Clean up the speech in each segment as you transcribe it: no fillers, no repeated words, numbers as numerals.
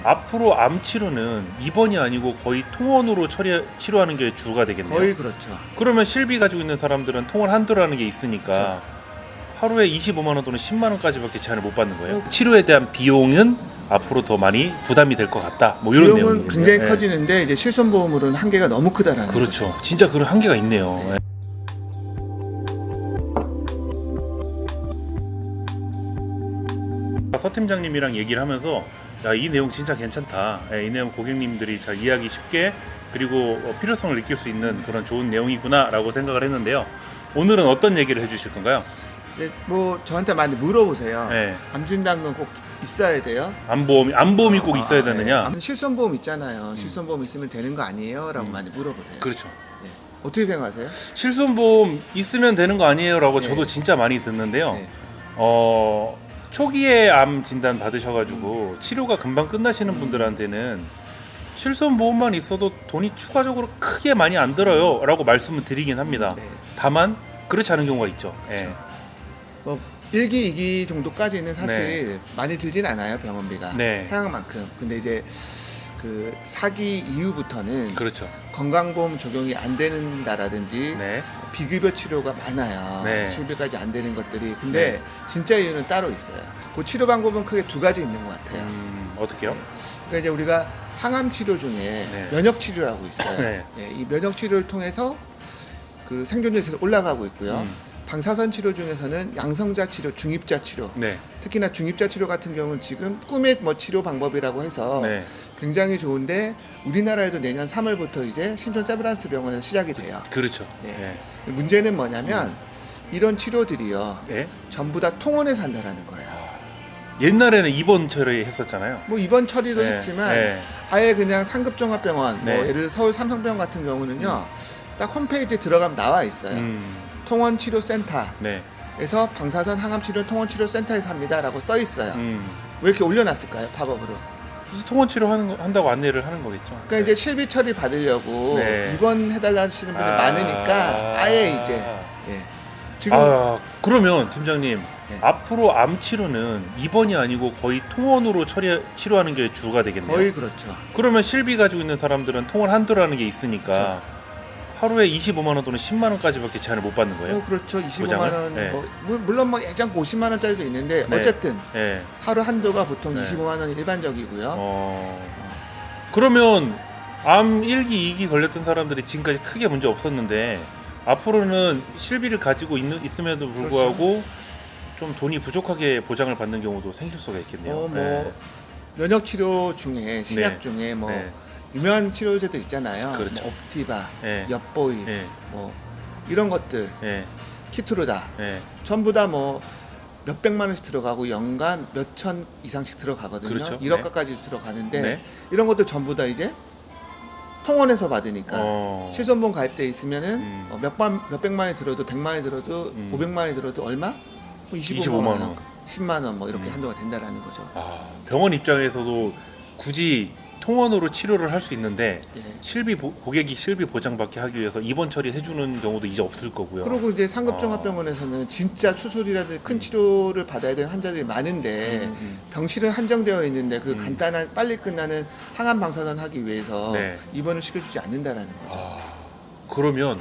앞으로 암 치료는 입원이 아니고 거의 통원으로 치료하는 게 주가 되겠네요. 거의 그렇죠. 그러면 실비 가지고 있는 사람들은 통원 한도라는 게 있으니까 그렇죠. 하루에 25만 원 또는 10만 원까지밖에 제한을 못 받는 거예요. 치료에 대한 비용은 앞으로 더 많이 부담이 될 것 같다. 뭐 이런 비용은 내용이거든요. 굉장히 예. 커지는데 이제 실손보험으로는 한계가 너무 크다라는 그렇죠. 거죠. 진짜 그런 한계가 있네요. 네. 예. 서 팀장님이랑 얘기를 하면서 야, 이 내용 진짜 괜찮다. 이 내용 고객님들이 잘 이해하기 쉽게 그리고 필요성을 느낄 수 있는 그런 좋은 내용이구나라고 생각을 했는데요. 오늘은 어떤 얘기를 해주실 건가요? 네, 뭐 저한테 많이 물어보세요. 네. 암 진단금 꼭 있어야 돼요? 암보험이 꼭 있어야 되느냐? 암 실손보험 있잖아요. 실손보험 있으면 되는 거 아니에요? 라고 많이 물어보세요. 그렇죠. 네. 어떻게 생각하세요? 실손보험 있으면 되는 거 아니에요라고 네. 저도 진짜 많이 듣는데요. 네. 초기에 암 진단 받으셔가지고 치료가 금방 끝나시는 분들한테는 실손보험만 있어도 돈이 추가적으로 크게 많이 안 들어요 라고 말씀을 드리긴 합니다. 네. 다만 그렇지 않은 경우가 있죠. 그렇죠. 예. 뭐 1기, 2기 정도까지는 사실 많이 들진 않아요, 병원비가. 네. 상황만큼. 근데 이제 그 4기 이후부터는 그렇죠. 건강보험 적용이 안 된다라든지 네. 비급여 치료가 많아요. 네. 실비까지 안 되는 것들이. 근데 진짜 이유는 따로 있어요. 그 치료 방법은 크게 두 가지 있는 것 같아요. 어떻게요? 네. 그러니까 이제 우리가 항암 치료 중에 네. 면역 치료라고 있어요. 네. 이 면역 치료를 통해서 그 생존율이 계속 올라가고 있고요. 방사선 치료 중에서는 양성자 치료, 중입자 치료. 네. 특히나 중입자 치료 같은 경우는 지금 꿈의 뭐 치료 방법이라고 해서 네. 굉장히 좋은데 우리나라에도 내년 3월부터 이제 신촌 세브란스 병원에서 시작이 돼요. 그렇죠. 네. 문제는 뭐냐면 이런 치료들이요. 예. 전부 다 통원에서 한다라는 거예요. 옛날에는 입원 처리했었잖아요. 뭐 입원 처리도 네. 했지만 네. 아예 그냥 상급종합병원, 네. 뭐 예를 들어 서울 삼성병원 같은 경우는요. 딱 홈페이지에 들어가면 나와 있어요. 통원치료센터에서 네. 방사선 항암치료 통원치료센터에서 합니다라고 써 있어요. 음. 왜 이렇게 올려놨을까요? 팝업으로. 그래서 통원 치료 한다고 안내를 하는 거겠죠. 그러니까 이제 실비 처리 받으려고 네. 입원해달라 하시는 분들 많으니까 아예 이제 예. 지금 그러면 팀장님 네. 앞으로 암 치료는 입원이 아니고 거의 통원으로 치료하는 게 주가 되겠네요. 거의 그렇죠. 그러면 실비 가지고 있는 사람들은 통원 한도라는 게 있으니까 하루에 25만 원 또는 10만 원까지밖에 제한을 못 받는 거예요. 그렇죠. 25만 보장을? 원. 네. 물론 뭐 예전 50만 원짜리도 있는데 네. 어쨌든 예. 하루 한도가 보통 네. 25만 원이 일반적이고요. 그러면 암 1기, 2기 걸렸던 사람들이 지금까지 크게 문제 없었는데 앞으로는 실비를 가지고 있음에도 불구하고 좀 돈이 부족하게 보장을 받는 경우도 생길 수가 있겠네요. 뭐 면역 치료 중에 신약 중에 뭐 네. 유명한 치료제들 있잖아요. 그렇죠. 뭐 옵티바, 네. 엿보이, 네. 뭐 이런 것들, 네. 키트루다 네. 전부 다 뭐 몇백만 원씩 들어가고 연간 몇천 이상씩 들어가거든요. 그렇죠. 1억 가까지 들어가는데 네. 이런 것들 전부 다 이제 통원에서 받으니까 실손보험 가입돼 있으면은 몇백만 원이 들어도 100만 원이 들어도 500만 원이 들어도 얼마? 뭐 25만 원, 10만 원 뭐 이렇게 한도가 된다라는 거죠. 병원 입장에서도 굳이 통원으로 치료를 할 수 있는데 예. 고객이 실비 보장받게 하기 위해서 입원 처리해주는 경우도 이제 없을 거고요. 그리고 이제 상급종합병원에서는 진짜 수술이라든지 큰 치료를 받아야 되는 환자들이 많은데 병실은 한정되어 있는데 그 간단한 빨리 끝나는 항암 방사선 하기 위해서 입원을 시켜주지 않는다라는 거죠. 그러면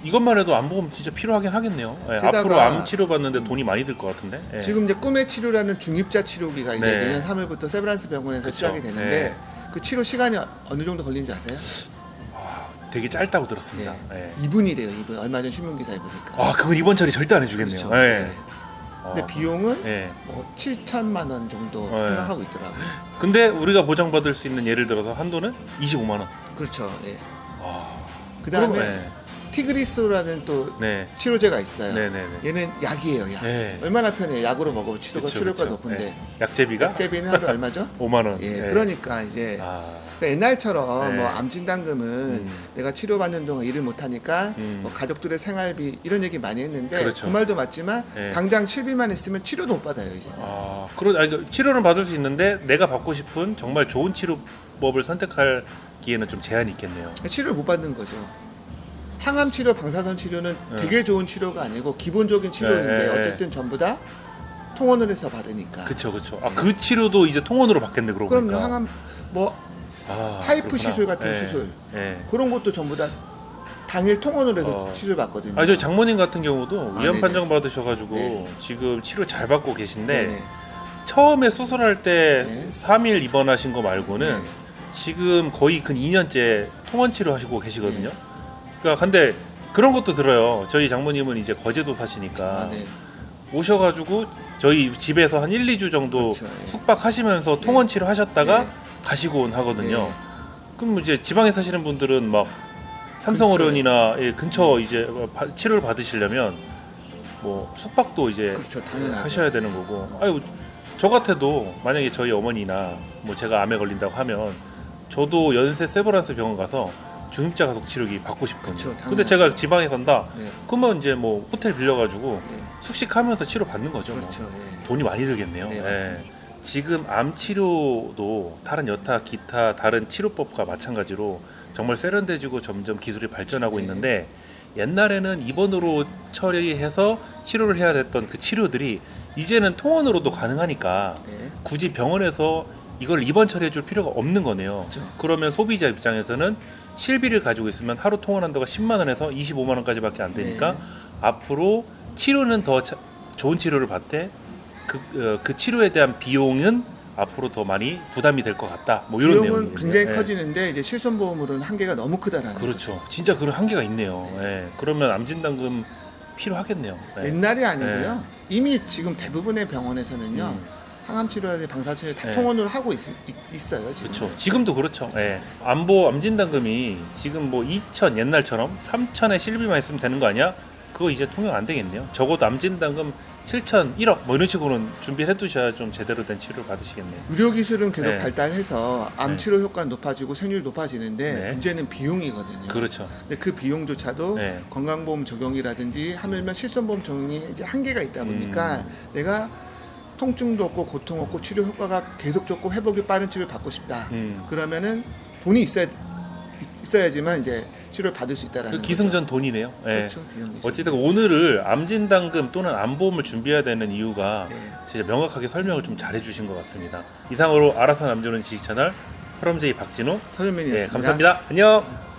이것만 해도 암보험 진짜 필요하긴 하겠네요. 게다가 앞으로 암 치료 받는데 돈이 많이 들 것 같은데. 지금 이제 꿈의 치료라는 중입자 치료기가 이제 네. 내년 3월부터 세브란스 병원에서 그쵸. 시작이 되는데 그 치료 시간이 어느 정도 걸리는지 아세요? 되게 짧다고 들었습니다. 네. 2분이래요. 2분. 얼마 전 신문기사에 보니까. 그건 입원 처리 절대 안 해주겠네요. 그렇죠. 네. 근데 비용은 네. 뭐 7천만 원 정도 네. 생각하고 있더라고요. 근데 우리가 보장받을 수 있는 예를 들어서 한도는 25만 원. 그렇죠. 예. 그럼, 그다음에 티그리스라는 또 네. 치료제가 있어요. 네네네. 얘는 약이에요. 약. 네. 얼마나 편해요. 약으로 먹으면 치료가 그쵸. 높은데 네. 약제비가 약제비는 하루 얼마죠? 5만 원. 예. 네. 그러니까 이제 그러니까 옛날처럼 네. 뭐 암진단금은 내가 치료받는 동안 일을 못하니까 뭐 가족들의 생활비 이런 얘기 많이 했는데 그렇죠. 그 말도 맞지만 네. 당장 실비만 있으면 치료도 못 받아요 이제. 치료는 받을 수 있는데 내가 받고 싶은 정말 좋은 치료법을 선택하기에는 좀 제한이 있겠네요. 치료를 못 받는 거죠. 항암 치료, 방사선 치료는 되게 좋은 치료가 아니고 기본적인 치료인데 네. 어쨌든 전부 다 통원을 해서 받으니까. 그쵸. 아, 네. 그 치료도 이제 통원으로 받겠네 그러고 그럼요. 보니까. 항암 뭐 하이프 그렇구나. 시술 같은 예, 수술 예. 그런 것도 전부 다 당일 통원으로 해서 치료를 받거든요. 저 장모님 같은 경우도 위암 네네. 판정 받으셔가지고 네. 지금 치료 잘 받고 계신데 네네. 처음에 수술할 때 네. 3일 입원하신 거 말고는 네. 지금 거의 근 2년째 통원 치료 하시고 계시거든요. 네. 그러니까 근데 그런 것도 들어요. 저희 장모님은 이제 거제도 사시니까 네. 오셔가지고 저희 집에서 한 1, 2주 정도 그렇죠. 예. 숙박하시면서 통원 치료 하셨다가 네. 가시고 온 하거든요. 네. 그럼 이제 지방에 사시는 분들은 막 삼성의료원이나 근처 이제 치료를 받으시려면 뭐 숙박도 이제 그렇죠. 당연하죠. 하셔야 되는 거고. 아유 저 같아도 만약에 저희 어머니나 뭐 제가 암에 걸린다고 하면 저도 연세 세브란스 병원 가서 중입자 가속 치료기 받고 싶거든요. 그쵸, 근데 당연하죠. 제가 지방에 산다. 네. 그러면 이제 뭐 호텔 빌려가지고 네. 숙식하면서 치료 받는 거죠. 뭐. 그렇죠. 예. 돈이 많이 들겠네요. 네, 예. 맞습니다. 지금 암 치료도 다른 여타 기타 다른 치료법과 마찬가지로 정말 세련돼지고 점점 기술이 발전하고 네. 있는데 옛날에는 입원으로 처리해서 치료를 해야 됐던 그 치료들이 이제는 통원으로도 가능하니까 네. 굳이 병원에서 이걸 입원 처리해 줄 필요가 없는 거네요. 그렇죠. 그러면 소비자 입장에서는 실비를 가지고 있으면 하루 통원 한도가 10만 원에서 25만 원까지밖에 안 되니까 네. 앞으로 치료는 더 좋은 치료를 받되 그 치료에 대한 비용은 앞으로 더 많이 부담이 될 것 같다. 뭐 이런 비용은 내용이에요. 굉장히 커지는데 이제 실손보험으로는 한계가 너무 크다라는 그렇죠. 진짜 그런 한계가 있네요. 네. 예. 그러면 암진단금 필요하겠네요. 예. 옛날이 아니고요. 이미 지금 대부분의 병원에서는요. 항암 치료에 방사 치료 다 네. 통원으로 하고 있어요. 지금. 그렇죠. 지금도 그렇죠. 예. 암진단금이 지금 뭐 2천 옛날처럼 3천에 실비만 있으면 되는 거 아니야? 그거 이제 통용 안 되겠네요. 적어도 암진단금 7천, 1억 뭐 이런 식으로는 준비를 해두셔야 좀 제대로 된 치료를 받으시겠네요. 의료 기술은 계속 네. 발달해서 암 네. 치료 효과는 높아지고 생률 높아지는데 네. 문제는 비용이거든요. 그렇죠. 근데 그 비용조차도 네. 건강보험 적용이라든지 하물며 실손보험 적용이 이제 한계가 있다 보니까 내가 통증도 없고 고통 없고 치료 효과가 계속 좋고 회복이 빠른 치료를 받고 싶다. 그러면은 돈이 있어야지만 이제 치료를 받을 수 있다라는 그 기승전 돈이네요. 예. 그렇죠. 비용이죠. 어쨌든 오늘을 암진단금 또는 암보험을 준비해야 되는 이유가 네. 진짜 명확하게 설명을 좀 잘해주신 것 같습니다. 이상으로 알아서 남주는 지식 채널 프롬제이 박진우. 서현민이었습니다. 감사합니다. 안녕.